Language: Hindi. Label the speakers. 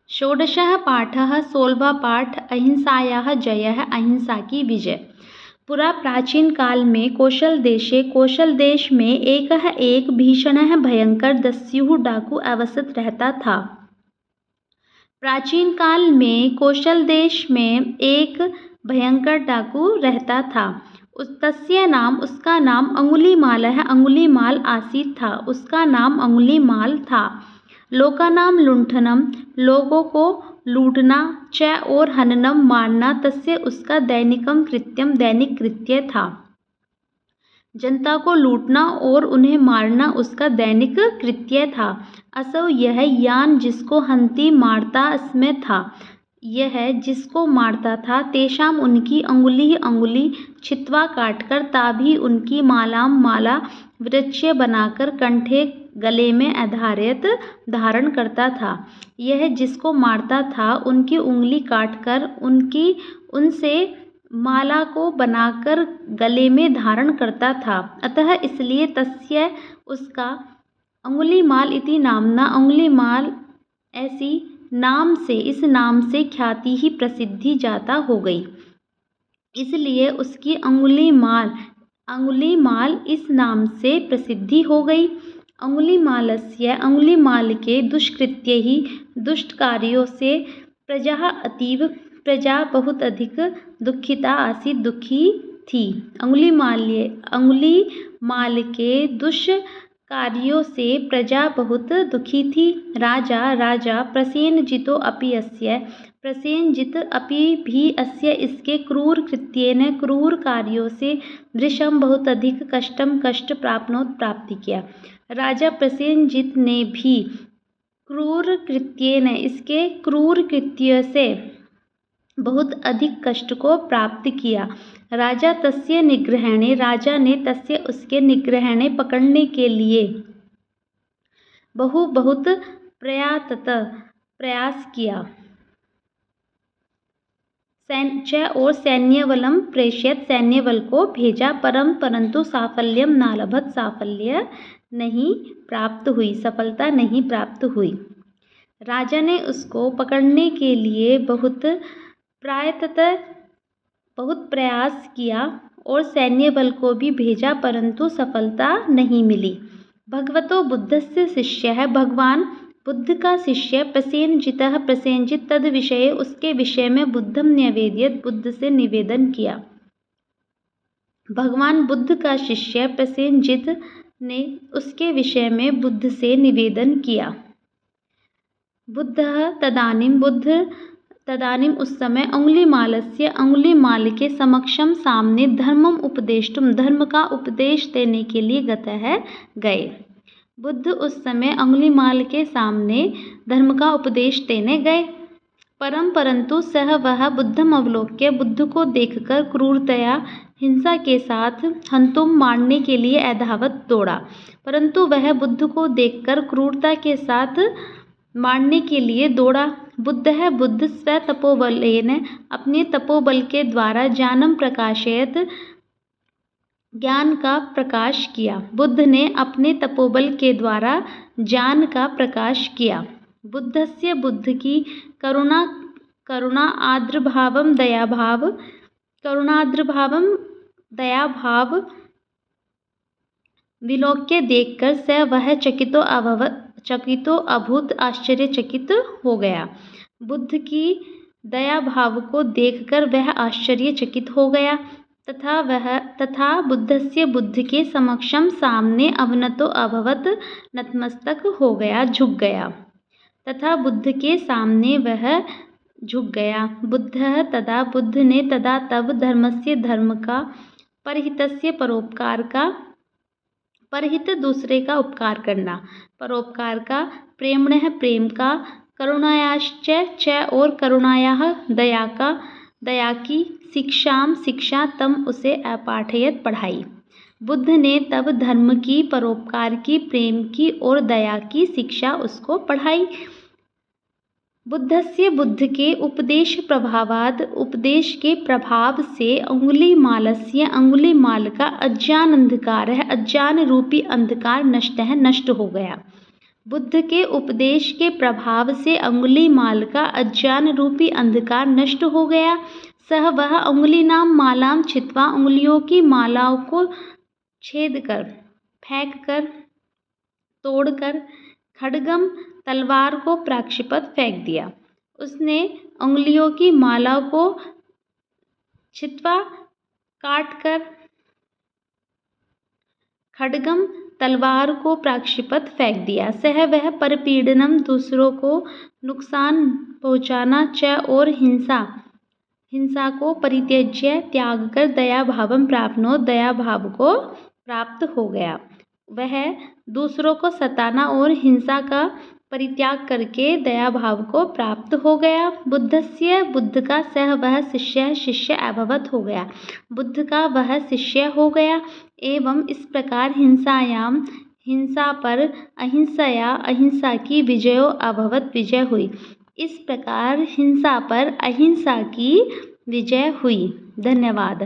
Speaker 1: षोडशः पाठः 16वां पाठ अहिंसायाः जयः अहिंसा की विजय। पुरा प्राचीन काल में कौशल देश में एक भीषणः भयंकर दस्युः डाकू अवसत रहता था। प्राचीन काल में कौशल देश में एक भयंकर डाकू रहता था। उसका नाम अंगुलीमालः अंगुलीमाल आसीत् था। उसका नाम अंगुलीमाल था। लोकानां लुण्ठनं, लोगों को लूटना, च और हननं, मारना, तस्य उसका दैनिक कृत्य था। जनता को लूटना और उन्हें मारना उसका दैनिक कृत्य था। असौ यह यान जिसको हन्ति मारता इसमें था। यह जिसको मारता था, तेषाम उनकी अंगुली छित्वा काटकर, ताभी उनकी मालां माला वृक्ष बनाकर, कंठे गले में अधारयत धारण करता था। यह जिसको मारता था उनकी उंगली काटकर उनसे माला को बनाकर गले में धारण करता था। अतः इसलिए तस्य उसका अंगुलीमाल इति नामना, अंगुलीमाल ऐसी इस नाम से ख्याति ही प्रसिद्धि जाता हो गई। इसलिए उसकी अंगुलीमाल इस नाम से प्रसिद्धि हो गई। अंगुलीमाल के दुष्कृत्यैः दुष्ट कार्यों से प्रजा बहुत अधिक दुखिता आसीत्, दुखी थी। अंगुलीमाल के दुष्कार्यों से प्रजा बहुत दुखी थी। राजा प्रसेनजितो अपि अस्य, प्रसेनजित अपि भी अस्य इसके क्रूर कृत्येन, क्रूर कार्यों से, भृशं बहुत अधिक कष्ट प्राप्ति किया। राजा प्रसेनजित ने भी क्रूर कृत्येन, इसके क्रूर कृत्य से बहुत अधिक कष्ट को प्राप्त किया। राजा तस्य निग्रहणे, राजा ने तस्य उसके निग्रहणे पकड़ने के लिए बहुत प्रयास किया। और सैन्यबलं प्रेषयत्, सैन्यबल को भेजा, परंतु साफल्यम न लभत, साफल्य नहीं प्राप्त हुई, सफलता नहीं प्राप्त हुई। राजा ने उसको पकड़ने के लिए बहुत प्रयास किया और सैन्य बल को भी भेजा, परंतु सफलता नहीं मिली। भगवतो बुद्धस्य शिष्यः, भगवान बुद्ध का शिष्य प्रसेनजित तद विषये, उसके विषय में बुद्धम न्यवेदयत्, बुद्ध से निवेदन किया। भगवान बुद्ध का शिष्य प्रसेनजित ने उसके विषय में बुद्ध से निवेदन किया। बुद्ध तदानीं उस समय अंगुलीमाल के समक्षम, सामने, धर्म का उपदेश देने के लिए गए। बुद्ध उस समय अंगुलीमाल के सामने धर्म का उपदेश देने गए। परंतु सह वह बुद्धम अवलोक्य, बुद्ध को देखकर क्रूरतया, हिंसा के साथ, हंतुम मारने के लिए अधावत दौड़ा। परंतु वह बुद्ध को देखकर क्रूरता के साथ मारने के लिए दौड़ा। बुद्ध स्वतपोबलेन, अपने तपोबल के द्वारा, ज्ञानम प्रकाशयत, ज्ञान का प्रकाश किया। बुद्ध ने अपने तपोबल के द्वारा ज्ञान का प्रकाश किया। बुद्धस्य, बुद्ध की करुणा आर्द्रभावम दयाभाव विलोक्य देखकर वह चकितो अभूत, आश्चर्यचकित हो गया। बुद्ध की दया भाव को देखकर वह आश्चर्यचकित हो गया। तथा बुद्धस्य, बुद्ध के समक्षम, सामने, अवनतो अभवत, नतमस्तक हो गया, झुक गया। तथा बुद्ध के सामने वह झुक गया। बुद्ध ने तदा तब, धर्मस्य, धर्म का, परहितस्य, परोपकार का, परहित दूसरे का उपकार करना, परोपकार का, प्रेम्णः प्रेम का, करुणायाश्च और करुणायाः दया की, शिक्षा तम उसे अपाठयत पढ़ाई। बुद्ध ने तब धर्म की, परोपकार की, प्रेम की और दया की शिक्षा उसको पढ़ाई। बुद्धस्य, बुद्ध के उपदेश प्रभावाद, उपदेश के प्रभाव से, अंगुलीमाल का अज्ञान रूपी अंधकार नष्ट हो गया। बुद्ध के उपदेश के प्रभाव से अंगुलीमाल का अज्ञान रूपी अंधकार नष्ट हो गया। सह वह अंगुलीनाम मालाम छित्वा, उंगलियों की मालाओं को छेद कर, फेंक कर, तोड़कर, खड्गम तलवार को प्रक्षिपत फेंक दिया। उसने उंगलियों की माला को छित्वा काट कर, खड्गम तलवार को प्रक्षिपत फेंक दिया। सह वह परपीड़नम, दूसरों को नुकसान पहुँचाना, च और हिंसा को परित्यज्य, त्याग कर, दया भावम प्राप्नोत, दया भाव को प्राप्त हो गया। वह दूसरों को सताना और हिंसा का परित्याग करके दया भाव को प्राप्त हो गया। बुद्धस्य, बुद्ध का, सह वह शिष्य अभवत हो गया, बुद्ध का वह शिष्य हो गया। एवं इस प्रकार हिंसा पर अहिंसया, अहिंसा की विजयो अभवत, विजय हुई। इस प्रकार हिंसा पर अहिंसा की विजय हुई। धन्यवाद।